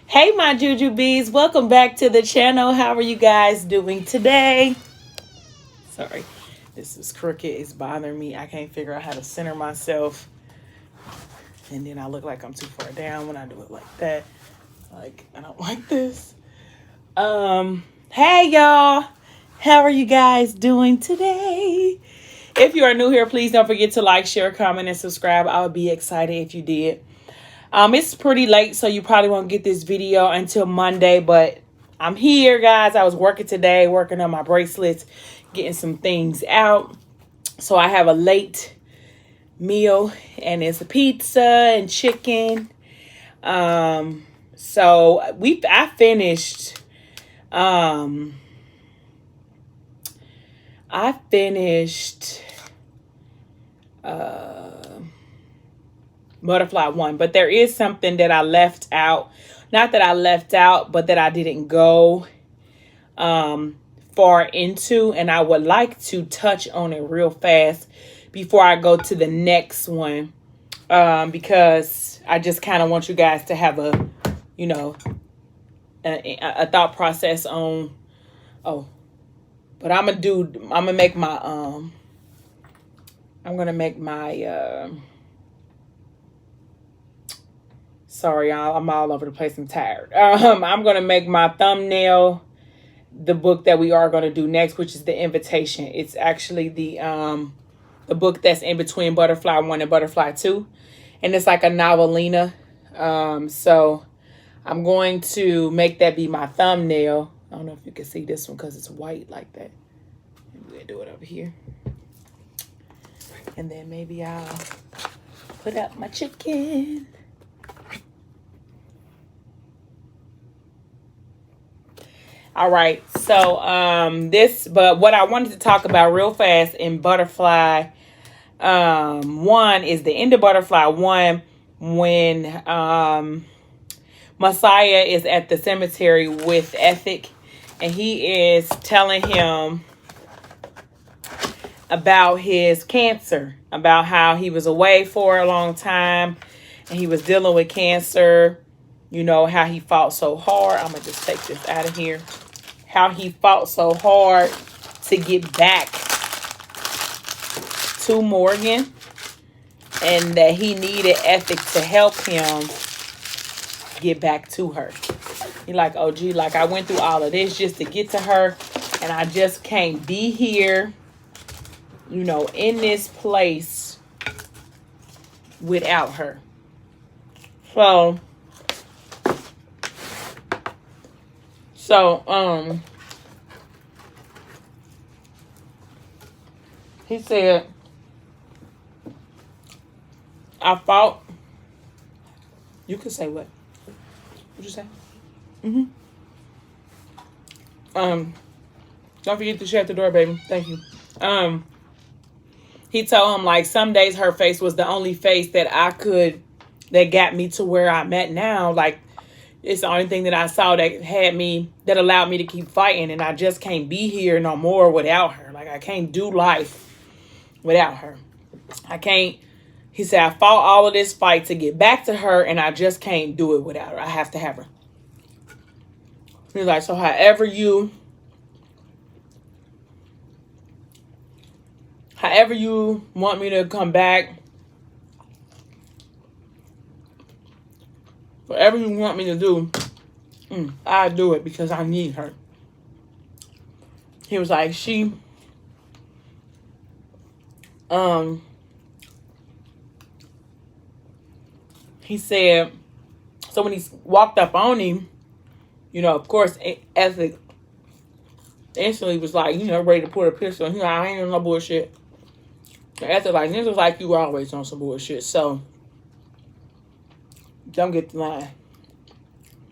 Hey, my Juju Bees. Welcome back to the channel. How are you guys doing today? Sorry, this is crooked. It's bothering me. I can't figure out how to center myself. And then I look like I'm too far down when I do it like that. Like, I don't like this. Hey, y'all. How are you guys doing today? If you are new here, please don't forget to like, share, comment, and subscribe. I would be excited if you did. It's pretty late, so you probably won't get this video until Monday, but I'm here, guys. I was working today, working on my bracelets, getting some things out. So I have a late meal, and it's a pizza and chicken. So I finished, Butterfly 1, but there is something that I left out. Not that I left out, but that I didn't go far into, and I would like to touch on it real fast before I go to the next one, because I just kind of want you guys to have a thought process on. But I'm gonna make my sorry, y'all, I'm all over the place. I'm tired. I'm going to make my thumbnail the book that we are going to do next, which is The Invitation. It's actually the book that's in between Butterfly 1 and Butterfly 2. And it's like a novelina. So I'm going to make that be my thumbnail. I don't know if you can see this one because it's white like that. Maybe we'll do it over here. And then maybe I'll put up my chicken. All right, so but what I wanted to talk about real fast in Butterfly 1 is the end of Butterfly 1 when Messiah is at the cemetery with Ethic, and he is telling him about his cancer, about how he was away for a long time and he was dealing with cancer. You know, how he fought so hard. I'm going to just take this out of here. How he fought so hard to get back to Morgan. And that he needed Ethic to help him get back to her. He's like, oh, gee, like I went through all of this just to get to her. And I just can't be here, you know, in this place without her. So, he said, I fought. You could say what? What'd you say? Don't forget to shut the door, baby. Thank you. He told him, like, some days her face was the only face that that got me to where I'm at now. Like, it's the only thing that I saw that allowed me to keep fighting. And I just can't be here no more without her. Like, I can't do life without her. He said, I fought all of this fight to get back to her, and I just can't do it without her. I have to have her. He's like, so however you want me to come back, whatever you want me to do, I do it because I need her. He was like, he said, so when he walked up on him, you know, of course, Ethic instantly was like, you know, ready to put a pistol. He's like, I ain't on no bullshit. And Ethic like, this was like, you were always on some bullshit, so don't get the line.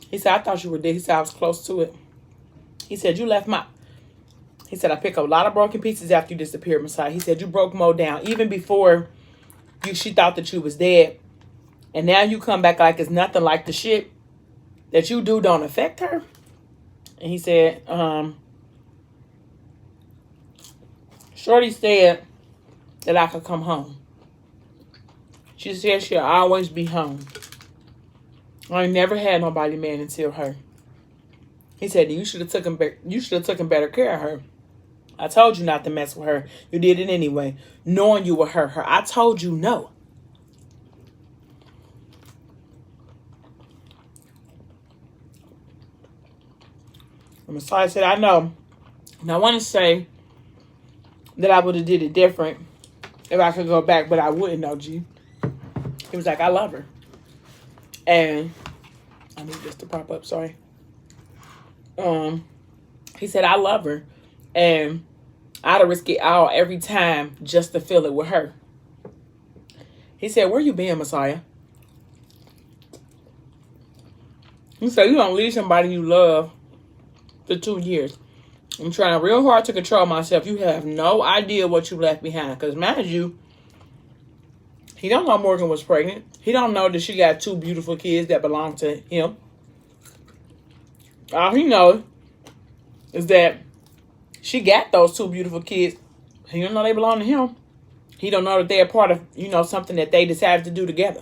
He said, I thought you were dead. He said, I was close to it. He said, he said, I picked up a lot of broken pieces after you disappeared, Messiah. He said, you broke Mo down. Even before she thought that you was dead. And now you come back like it's nothing, like the shit that you do don't affect her. And he said, Shorty said that I could come home. She said she'll always be home. I ain't never had nobody, man, until her. He said, you should have taken better care of her. I told you not to mess with her. You did it anyway, knowing you would hurt her. I told you no. And Messiah said, I know. And I want to say that I would have did it different if I could go back, but I wouldn't know, G. He was like, I love her. And I need this to pop up, sorry. He said, I love her. And I'd risk it all every time just to feel it with her. He said, where you been, Messiah? He said, you don't leave somebody you love for 2 years. I'm trying real hard to control myself. You have no idea what you left behind. Because mind you, he don't know Morgan was pregnant. He don't know that she got 2 beautiful kids that belong to him. All he knows is that she got those 2 beautiful kids. He don't know they belong to him. He don't know that they're part of, something that they decided to do together.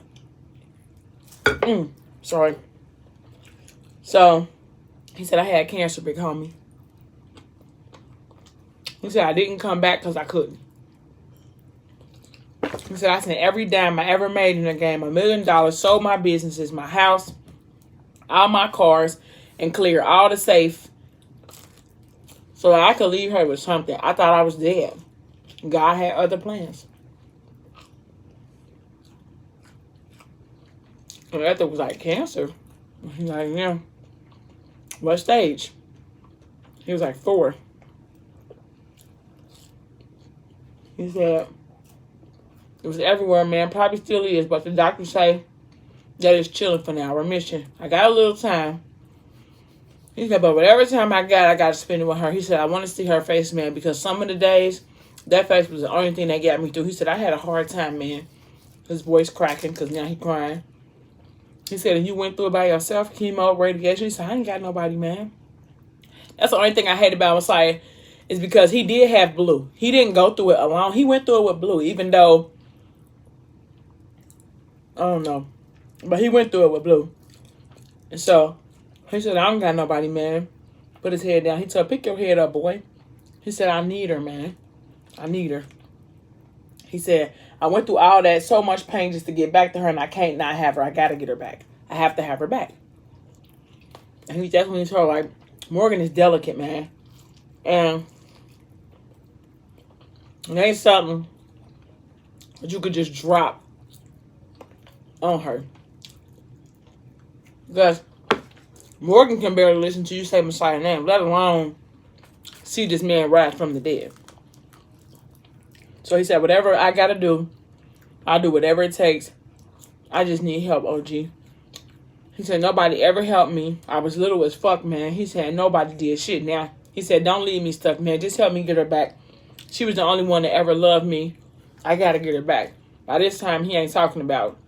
Sorry. So, he said, I had cancer, big homie. He said, I didn't come back because I couldn't. He said, I spent every dime I ever made in the game, $1 million, sold my businesses, my house, all my cars, and cleared all the safe so that I could leave her with something. I thought I was dead. God had other plans. And that was like, cancer? He's like, yeah. What stage? He was like 4. He said, it was everywhere, man. Probably still is, but the doctors say that it's chilling for now. Remission. I got a little time. He said, but whatever time I got to spend it with her. He said, I want to see her face, man, because some of the days, that face was the only thing that got me through. He said, I had a hard time, man. His voice cracking because now he crying. He said, and you went through it by yourself, chemo, radiation. He said, I ain't got nobody, man. That's the only thing I hate about Messiah is because he did have Blue. He didn't go through it alone. He went through it with Blue, even though, I don't know, but he went through it with Blue. And so, he said, I don't got nobody, man. Put his head down. He told, pick your head up, boy. He said, I need her, man. I need her. He said, I went through all that, so much pain just to get back to her, and I can't not have her. I got to get her back. I have to have her back. And he definitely told, like, Morgan is delicate, man. And it ain't something that you could just drop on her. Because Morgan can barely listen to you say Messiah's name, let alone see this man rise from the dead. So he said, whatever I got to do, I'll do whatever it takes. I just need help, OG. He said, nobody ever helped me. I was little as fuck, man. He said, nobody did shit. Now, he said, don't leave me stuck, man. Just help me get her back. She was the only one that ever loved me. I got to get her back. By this time, he ain't talking about.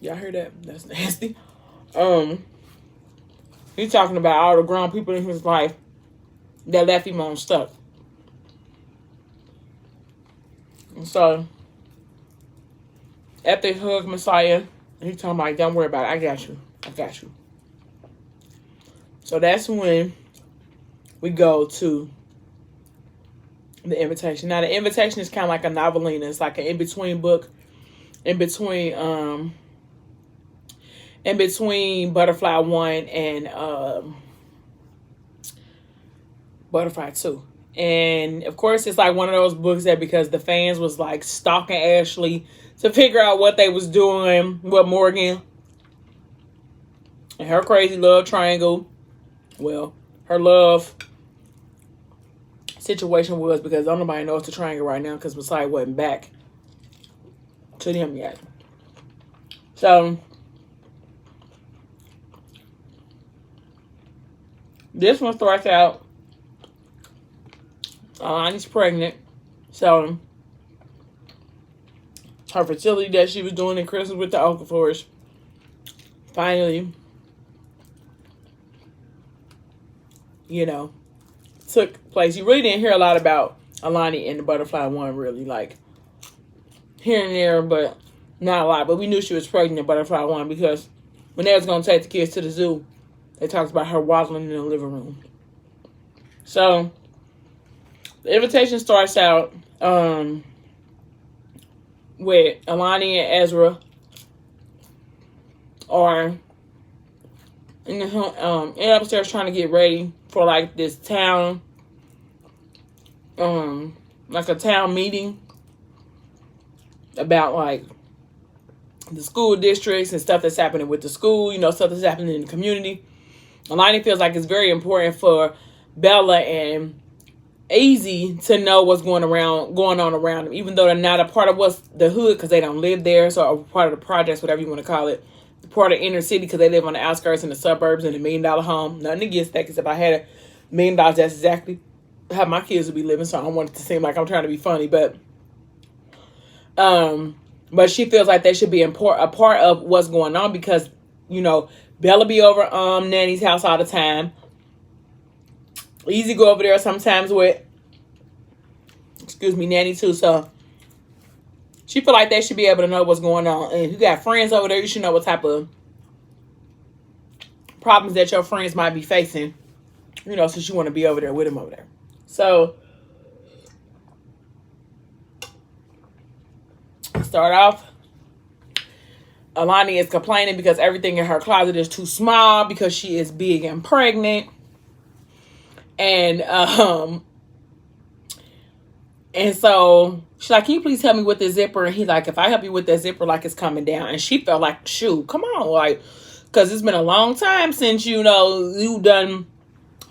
Y'all heard that? That's nasty. He's talking about all the grown people in his life that left him on stuck. And so, after he hugged Messiah, he told him, like, don't worry about it. I got you. I got you. So that's when we go to the invitation. Now, the invitation is kind of like a novelina. It's like an in-between book. In between Butterfly 1 and Butterfly 2. And, of course, it's like one of those books that because the fans was, like, stalking Ashley to figure out what they was doing with Morgan and her crazy love triangle. Well, her love situation was because nobody knows the triangle right now because Messiah wasn't back to them yet. So, this one starts out, Alani's pregnant. So, her fertility that she was doing in Christmas with the Okafors finally, took place. You really didn't hear a lot about Alani in the Butterfly 1, really, like, here and there, but Not a lot, but we knew she was pregnant, butterfly one, because when they was going to take the kids to the zoo, they talked about her waddling in the living room. So, the invitation starts out with Alani and Ezra are in the upstairs trying to get ready for like this town, like a town meeting about like the school districts and stuff that's happening with the school, you know, stuff that's happening in the community. Alani feels like it's very important for Bella and Easy to know what's going on around them, even though they're not a part of what's the hood because they don't live there, so a part of the projects, whatever you want to call it, part of inner city because they live on the outskirts in the suburbs in a $1 million home. Nothing against that, because if I had $1 million, that's exactly how my kids would be living. So I don't want it to seem like I'm trying to be funny, but she feels like they should be a part of what's going on because, you know, Bella be over Nanny's house all the time. Easy go over there sometimes with, Nanny too. So she feel like they should be able to know what's going on. And if you got friends over there, you should know what type of problems that your friends might be facing, you know, since you want to be over there with them over there. So start off, Alani is complaining because everything in her closet is too small because she is big and pregnant. And so she's like, can you please help me with the zipper? And he's like, if I help you with that zipper, like it's coming down. And she felt like, shoot, come on. Like, because it's been a long time since, you know, you done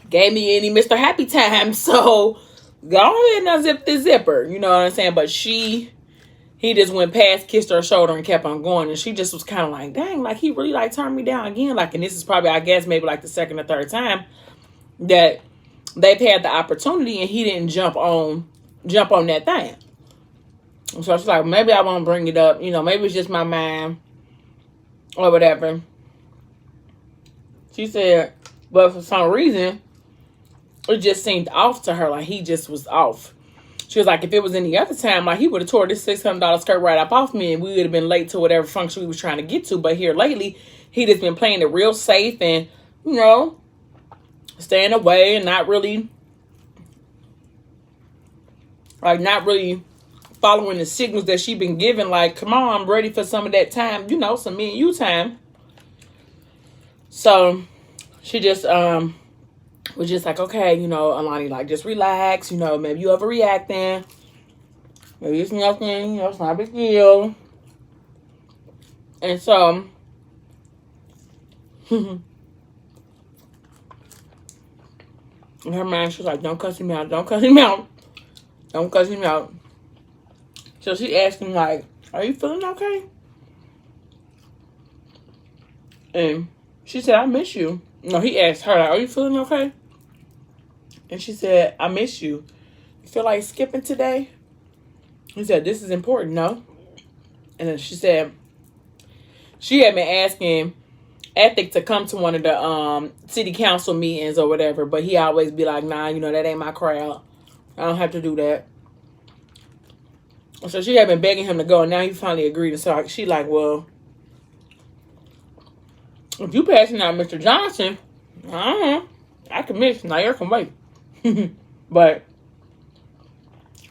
gave me any Mr. Happy time. So go ahead and unzip this zipper. You know what I'm saying? But he just went past, kissed her shoulder and kept on going. And she just was kind of like, dang, like he really like turned me down again. Like, and this is probably, I guess, maybe like the second or third time that they've had the opportunity and he didn't jump on that thing. So it's like, maybe I won't bring it up. You know, maybe it's just my mind or whatever. She said, but for some reason, it just seemed off to her. Like, he just was off. She was like, if it was any other time, like, he would have tore this $600 skirt right up off me and we would have been late to whatever function we was trying to get to. But here lately, he just been playing it real safe and, you know, staying away and not really following the signals that she been given. Like, come on, I'm ready for some of that time, you know, some me and you time. So she just was just like, okay, you know, Alani, like, just relax, you know, maybe you overreacting, maybe it's nothing, you know, it's not a big deal. And so in her mind, she was like, don't cuss him out. Don't cuss him out. Don't cuss him out. So she asked him, like, are you feeling okay? And she said, I miss you. No, he asked her, like, are you feeling okay? And she said, I miss you. You feel like skipping today? He said, this is important, no? And then she said, she had been asking Ethic to come to one of the city council meetings or whatever, but he always be like, nah, you know, that ain't my crowd. I don't have to do that. So she had been begging him to go, and now he finally agreed. And so she like, well, if you passing out Mr. Johnson, I can miss. Now you can wait. But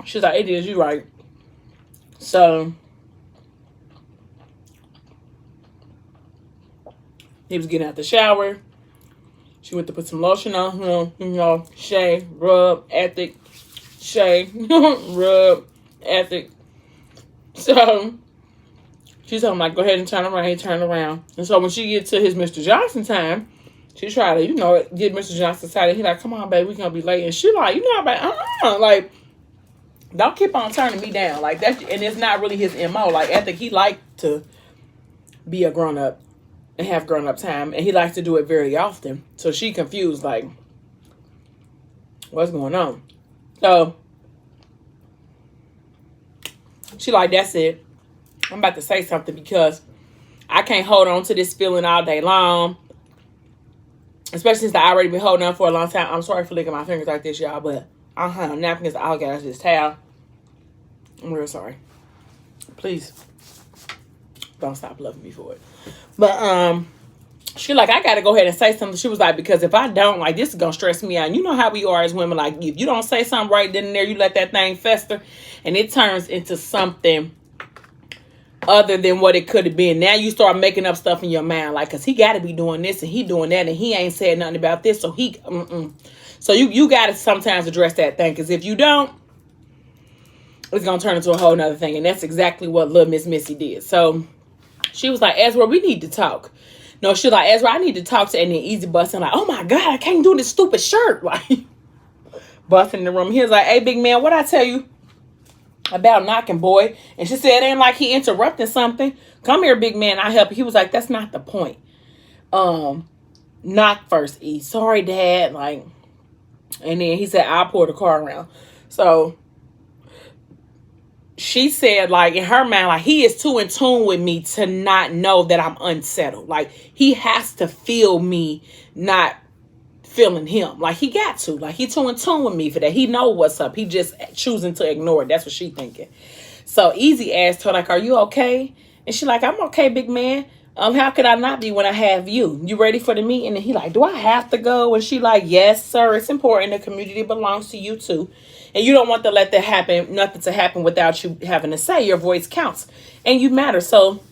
she's like, it is, you right. So he was getting out the shower. She went to put some lotion on him, you know, shave, rub, Ethic, shave, rub, Ethic. So she told him, like, go ahead and turn around. He turned around. And so when she gets to his Mr. Johnson time, she tried to, you know, get Mr. Johnson excited. He like, come on, baby, we gonna be late. And she like, you know, I'm like, like, don't keep on turning me down. Like, that, and it's not really his MO. Like, Ethic, he liked to be a grown-up and have grown-up time. And he likes to do it very often. So she confused, like, what's going on? So she like, that's it. I'm about to say something because I can't hold on to this feeling all day long. Especially since I already been holding on for a long time. I'm sorry for licking my fingers like this, y'all. But napkins, I'll get this towel. I'm real sorry. Please Don't stop loving me for it. But she like, I gotta go ahead and say something. She was like, because if I don't, like, this is gonna stress me out. And you know how we are as women. Like, if you don't say something right then and there, you let that thing fester, and it turns into something other than what it could have been. Now you start making up stuff in your mind, like, cause he got to be doing this and he doing that, and he ain't said nothing about this, so he. So you got to sometimes address that thing, cause if you don't, it's gonna turn into a whole nother thing, and that's exactly what little Miss Missy did. So she was like, Ezra, we need to talk. No, she like, Ezra, I need to talk to, and then Easy busting like, oh my God, I can't do this stupid shirt. Like, busting in the room. He was like, hey, big man, what I tell you about knocking, boy? And she said, it ain't like he interrupting something. Come here, big man, I help you. He was like, that's not the point. Knock first, E. Sorry, Dad. Like, and then he said, I'll pull the car around. So she said, like, in her mind, like, he is too in tune with me to not know that I'm unsettled. Like, he has to feel me not feeling him. Like, he got to. Like, he too in tune with me for that. He know what's up. He just choosing to ignore it. That's what she thinking. So Easy asked her, like, are you okay? And she like, I'm okay, big man. How could I not be when I have you? You ready for the meeting? And he like, do I have to go? And she like, yes, sir. It's important. The community belongs to you too. And you don't want to let that happen, nothing to happen without you having to say. Your voice counts and you matter. So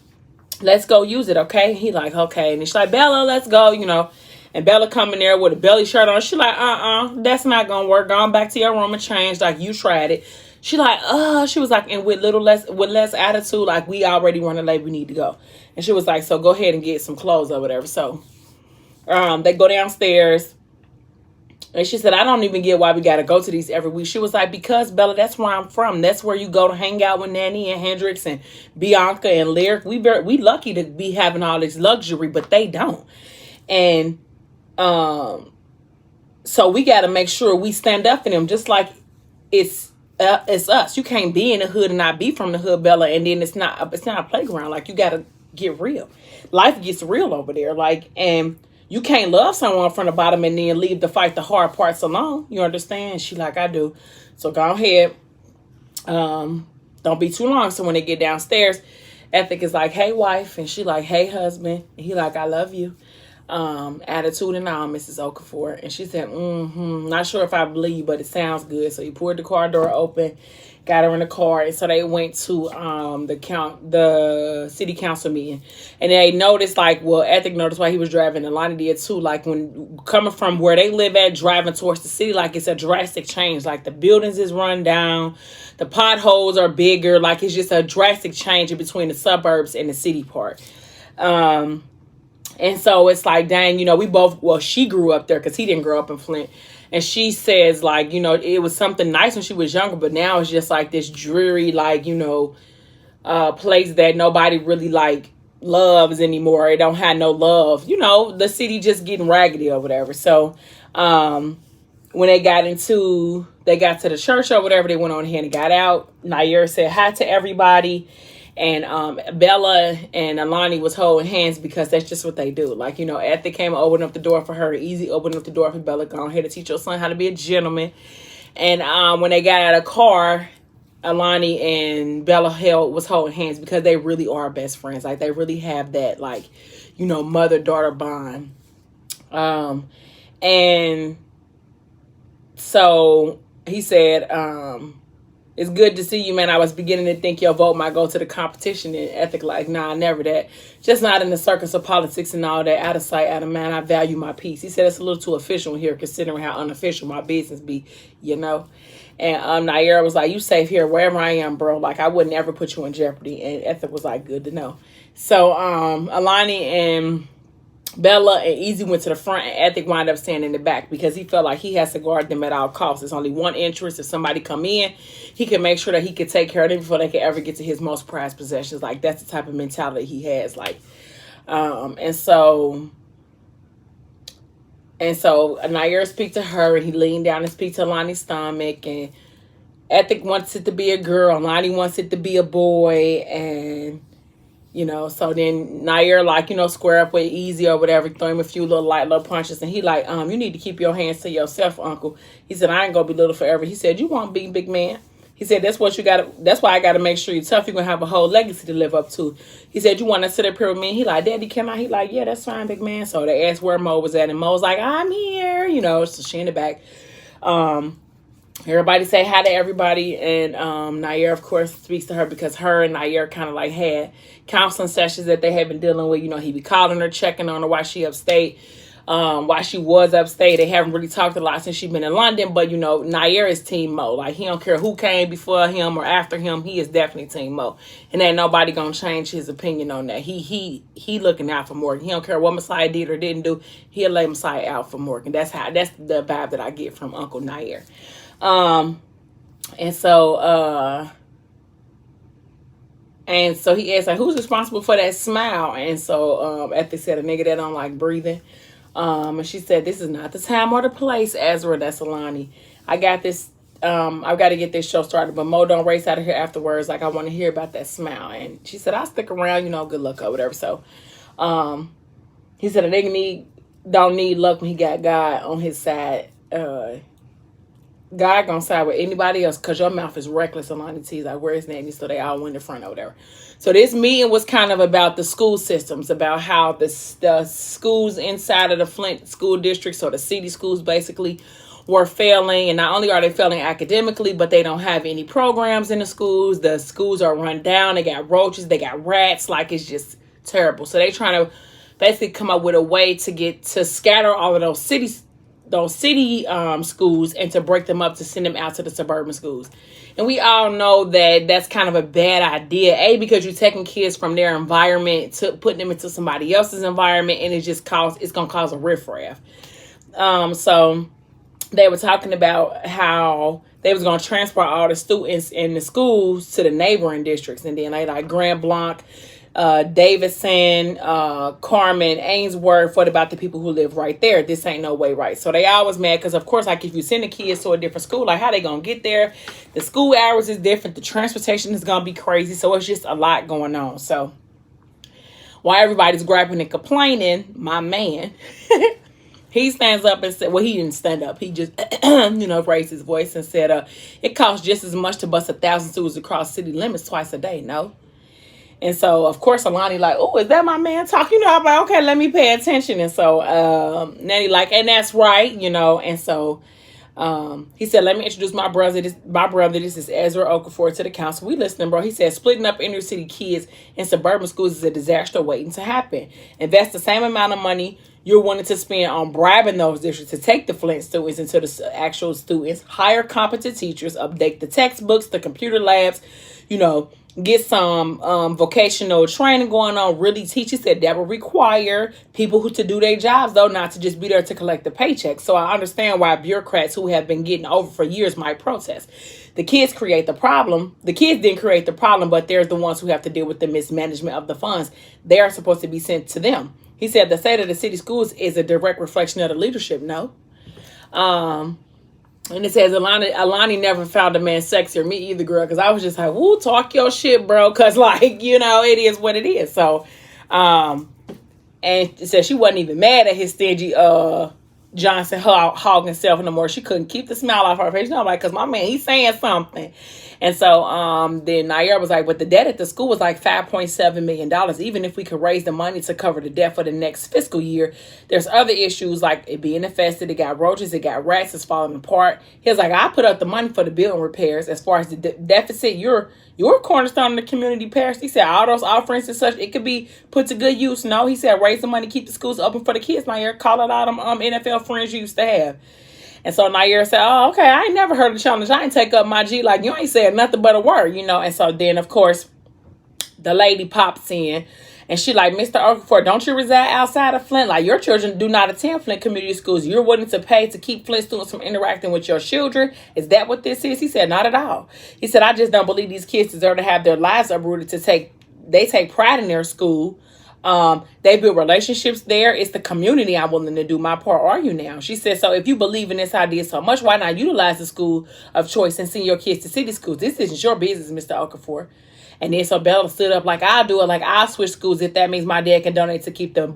let's go use it, okay? He like, okay. And she's like, Bella, let's go, you know. And Bella coming there with a belly shirt on. She like, that's not going to work. Going back to your room and change. Like, you tried it. She like, she was like, and with less attitude, like, we already running late, we need to go. And she was like, so go ahead and get some clothes or whatever. So they go downstairs. And she said, I don't even get why we got to go to these every week. She was like, because, Bella, that's where I'm from. That's where you go to hang out with Nanny and Hendrix and Bianca and Lyric. We lucky to be having all this luxury, but they don't. And so we got to make sure we stand up for them, just like it's us. You can't be in the hood and not be from the hood, Bella, and then it's not a playground. Like, you got to get real. Life gets real over there. Like, and you can't love someone from the bottom and then leave to fight the hard parts alone. You understand? She like, I do. So go ahead. Don't be too long. So when they get downstairs, Ethic is like, hey, wife. And she like, hey, husband. And he like, I love you. Attitude and all, Mrs. Okafor. And she said, not sure if I believe you, but it sounds good. So he pulled the car door open, got her in the car, and so they went to the city council meeting. And they noticed, like, well, Ethic noticed why he was driving, and Lonnie did too, like, when coming from where they live at, driving towards the city, like, it's a drastic change. Like, the buildings is run down, the potholes are bigger, like, it's just a drastic change in between the suburbs and the city part. And so it's like, dang, you know, we both, well, she grew up there because he didn't grow up in Flint. And she says, like, you know, it was something nice when she was younger, but now it's just like this dreary, like, you know, place that nobody really, like, loves anymore. It don't have no love. You know, the city just getting raggedy or whatever. So when they got to the church or whatever, they went on ahead and got out. Nair said hi to everybody. And Bella and Alani was holding hands because that's just what they do. Like, you know, Ethic came opening up the door for her. Easy opening up the door for Bella. Go ahead and teach your son how to be a gentleman. And when they got out of the car, Alani and Bella was holding hands because they really are best friends. Like, they really have that, like, you know, mother-daughter bond. And so he said, it's good to see you, man. I was beginning to think your vote might go to the competition. And Ethic like, nah, never that. Just not in the circus of politics and all that. Out of sight, out of mind. I value my peace. He said it's a little too official here, considering how unofficial my business be, you know. And Naira was like, you safe here wherever I am, bro. Like, I wouldn't ever put you in jeopardy. And Ethic was like, good to know. So Alani and Bella and Easy went to the front, and Ethic wound up standing in the back because he felt like he has to guard them at all costs. There's only one entrance. If somebody come in, he can make sure that he can take care of them before they can ever get to his most prized possessions. Like, that's the type of mentality he has. Like, and so Nair speak to her, and he leaned down and speak to Lonnie's stomach, and Ethic wants it to be a girl, Lonnie wants it to be a boy, and you know, so then Nair, like, you know, square up with Easy or whatever, throw him a few little punches. And he like, you need to keep your hands to yourself, uncle. He said, I ain't going to be little forever. He said, you won't be, big man. He said, that's why I gotta make sure you're tough. You're gonna have a whole legacy to live up to. He said, you wanna sit up here with me? He like, Daddy, can I? He like, yeah, that's fine, big man. So they asked where Mo was at, and Mo was like, I'm here, you know, so she in the back. Everybody say hi to everybody, and Nair, of course, speaks to her because her and Nair kind of like had counseling sessions that they had been dealing with. You know, he be calling her, checking on her while she upstate. While she was upstate, they haven't really talked a lot since she's been in London. But, you know, Nair is Team Mo. Like, he don't care who came before him or after him. He is definitely Team Mo. And ain't nobody gonna change his opinion on that. He looking out for Morgan. He don't care what Messiah did or didn't do. He'll lay Messiah out for Morgan. That's the vibe that I get from Uncle Nair. And so he asked, like, who's responsible for that smile? And so after said a nigga that don't like breathing. And she said, this is not the time or the place, Ezra. That's Alani. I got this. I've got to get this show started, but Mo don't race out of here afterwards. Like, I want to hear about that smile. And she said, I'll stick around, you know, good luck or whatever. So he said a nigga don't need luck when he got God on his side. God gonna side with anybody else because your mouth is reckless. Alani T's like, where's Nanny? So they all went in front or whatever. So this meeting was kind of about the school systems, about how the schools inside of the Flint school district, so the city schools basically, were failing. And not only are they failing academically, but they don't have any programs in the schools. The schools are run down. They got roaches. They got rats. Like, it's just terrible. So they trying to basically come up with a way to scatter all of those city schools and to break them up to send them out to the suburban schools. And we all know that that's kind of a bad idea. Because you're taking kids from their environment to putting them into somebody else's environment, and it's going to cause a riffraff. So they were talking about how they was going to transfer all the students in the schools to the neighboring districts. And then like Grand Blanc, Davidson, Carmen, Ainsworth. What about the people who live right there? This ain't no way right. So they always mad because, of course, like if you send the kids to a different school, like how they gonna get there? The school hours is different. The transportation is gonna be crazy. So it's just a lot going on. So while everybody's griping and complaining, my man, he stands up and said, well, he didn't stand up. He just, raised his voice and said, it costs just as much to bus 1,000 students across city limits twice a day. No. And so, of course, Alani like, oh, is that my man talking? I'm like, okay, let me pay attention. And so Nanny like, and that's right, And so he said, let me introduce my brother. This is Ezra Okafor to the council. We listening, bro. He said, splitting up inner city kids in suburban schools is a disaster waiting to happen. Invest the same amount of money you're wanting to spend on bribing those districts to take the Flint students into the actual students. Hire competent teachers. Update the textbooks, the computer labs, get some vocational training going on, really teach. He said that will require people who to do their jobs, though, not to just be there to collect the paycheck. So I understand why bureaucrats who have been getting over for years might protest. The kids create the problem. The kids didn't create the problem, but they're the ones who have to deal with the mismanagement of the funds. They are supposed to be sent to them. He said the state of the city schools is a direct reflection of the leadership. No. And it says, Alani never found a man sexier. Me either, girl. Because I was just like, woo, talk your shit, bro. Because, it is what it is. So, and it said she wasn't even mad at his stingy Johnson hogging himself no more. She couldn't keep the smile off her face. Because my man, he's saying something. And so then Nair was like, but the debt at the school was like $5.7 million. Even if we could raise the money to cover the debt for the next fiscal year, there's other issues like it being infested. It got roaches. It got rats. It's falling apart. He was like, I put up the money for the building repairs. As far as the deficit, you're a cornerstone of the community parish. He said all those offerings and such, it could be put to good use. No, he said raise the money, keep the schools open for the kids. Nair, call it out them NFL friends you used to have. And so Nair said, oh, okay, I ain't never heard of the challenge. I ain't take up my G. Like, you ain't said nothing but a word, And so then, of course, the lady pops in. And she like, Mr. Okafor, don't you reside outside of Flint? Like, your children do not attend Flint community schools. You're willing to pay to keep Flint students from interacting with your children? Is that what this is? He said, not at all. He said, I just don't believe these kids deserve to have their lives uprooted they take pride in their school. They build relationships there. It's the community I'm willing to do my part. Are you now? She said, so if you believe in this idea so much, why not utilize the school of choice and send your kids to city schools? This isn't your business, Mr. Okafor. And then so Bella stood up like, I'll do it. Like, I'll switch schools if that means my dad can donate to keep the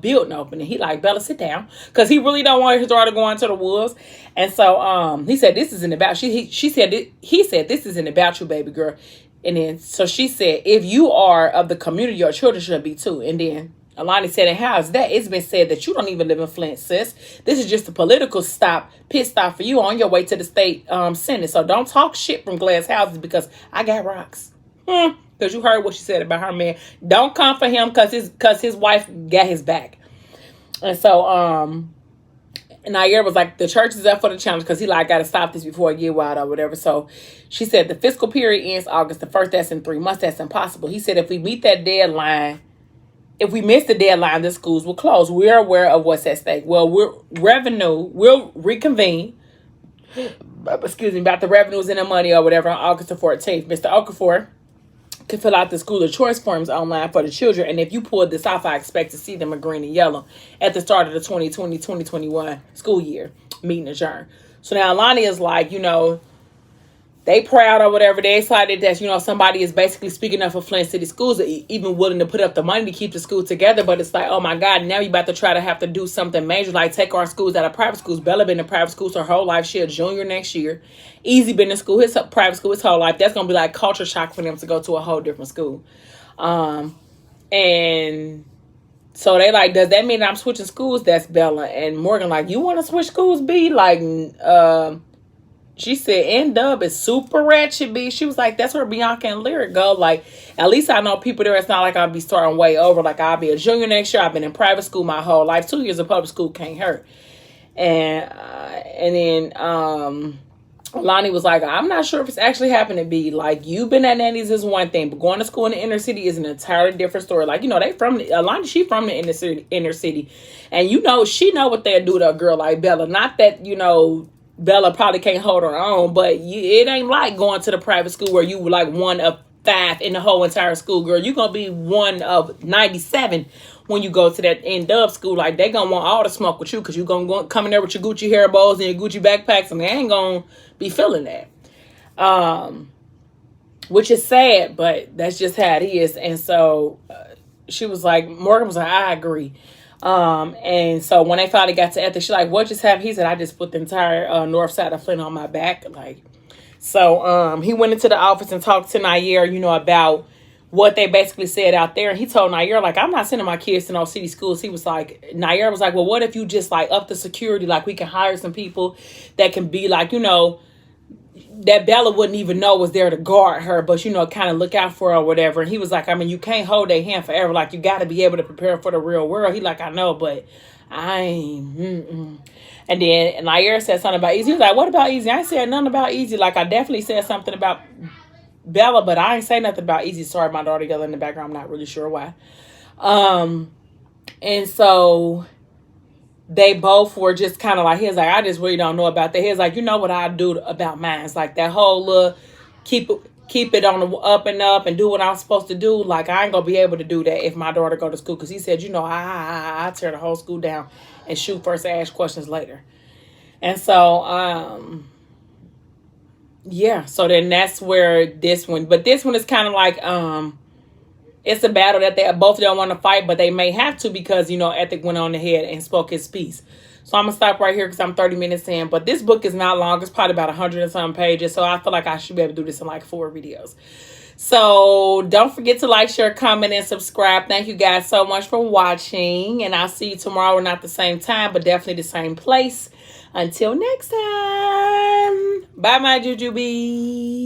building open. And he like, Bella, sit down. Because he really don't want his daughter going to the woods. And so he said, this isn't about, he said, this isn't about you, baby girl. And then, so she said, if you are of the community, your children should be too. And then Alani said, and how is that? It's been said that you don't even live in Flint, sis. This is just a political pit stop for you on your way to the state senate. So don't talk shit from glass houses because I got rocks. Because you heard what she said about her man. Don't come for him because his wife got his back. And so, and Nair was like, the church is up for the challenge because he like, got to stop this before it get wild or whatever. So she said the fiscal period ends August the 1st. That's in 3 months. That's impossible. He said if we meet that deadline, if we miss the deadline, the schools will close. We're aware of what's at stake. Well, we'll reconvene. Excuse me, about the revenues and the money or whatever on August the 14th. Mr. Okafor can fill out the school of choice forms online for the children. And if you pull this off, I expect to see them in green and yellow at the start of the 2020-2021 school year. Meeting adjourned. So now Alani is like, they proud or whatever. They excited that, somebody is basically speaking up for Flint City schools, even willing to put up the money to keep the school together. But it's like, oh my God, now you about to try to have to do something major, like take our schools out of private schools. Bella been in private schools her whole life. She a junior next year. Easy been in school, his private school his whole life. That's going to be like culture shock for them to go to a whole different school. And so they like, does that mean I'm switching schools? That's Bella. And Morgan like, you want to switch schools, B? Like, she said, N-Dub is super ratchet, B. She was like, that's where Bianca and Lyric go. Like, at least I know people there. It's not like I'll be starting way over. Like, I'll be a junior next year. I've been in private school my whole life. 2 years of public school can't hurt. And then Lonnie was like, I'm not sure if it's actually happening, B. Like, you've been at nannies is one thing, but going to school in the inner city is an entirely different story. Like, they from Lonnie, she from the inner city. And she know what they'll do to a girl like Bella. Not that, Bella probably can't hold her own, but it ain't like going to the private school where you were like one of 5 in the whole entire school, girl. You're going to be one of 97 when you go to that N-Dub school. Like, they going to want all the smoke with you because you're going to come in there with your Gucci hair bows and your Gucci backpacks, and they ain't going to be feeling that. Which is sad, but that's just how it is. And so she was like, Morgan was like, I agree. And so when they finally got to ethics, she's like, what just happened? He said, I just put the entire north side of Flint on my back. Like, so he went into the office and talked to Nair, about what they basically said out there. And he told Nair, like, I'm not sending my kids to no city schools. He was like, Nair was like, well, what if you just like up the security? Like, we can hire some people that can be like, that Bella wouldn't even know was there to guard her, but, kind of look out for her or whatever. And he was like, I mean, you can't hold their hand forever. Like, you got to be able to prepare for the real world. He like, I know, but I ain't. And then Nair said something about Easy. He was like, what about Easy? I ain't said nothing about Easy. Like, I definitely said something about Bella, but I ain't say nothing about Easy. Sorry, my daughter yelling in the background. I'm not really sure why. And so they both were just kind of like, he was like, I just really don't know about that. He was like, what I do about mine? It's like that whole little keep it on the up and up and do what I'm supposed to do. Like, I ain't gonna be able to do that if my daughter go to school. Because he said, I tear the whole school down and shoot first and ask questions later. And so, yeah. So then that's where this one, but this one is kind of like, it's a battle that they both don't want to fight, but they may have to because, Ethic went on ahead and spoke his piece. So I'm going to stop right here because I'm 30 minutes in. But this book is not long. It's probably about 100 and some pages. So I feel like I should be able to do this in like 4 videos. So don't forget to like, share, comment, and subscribe. Thank you guys so much for watching. And I'll see you tomorrow. Not the same time, but definitely the same place. Until next time. Bye, my jujubee.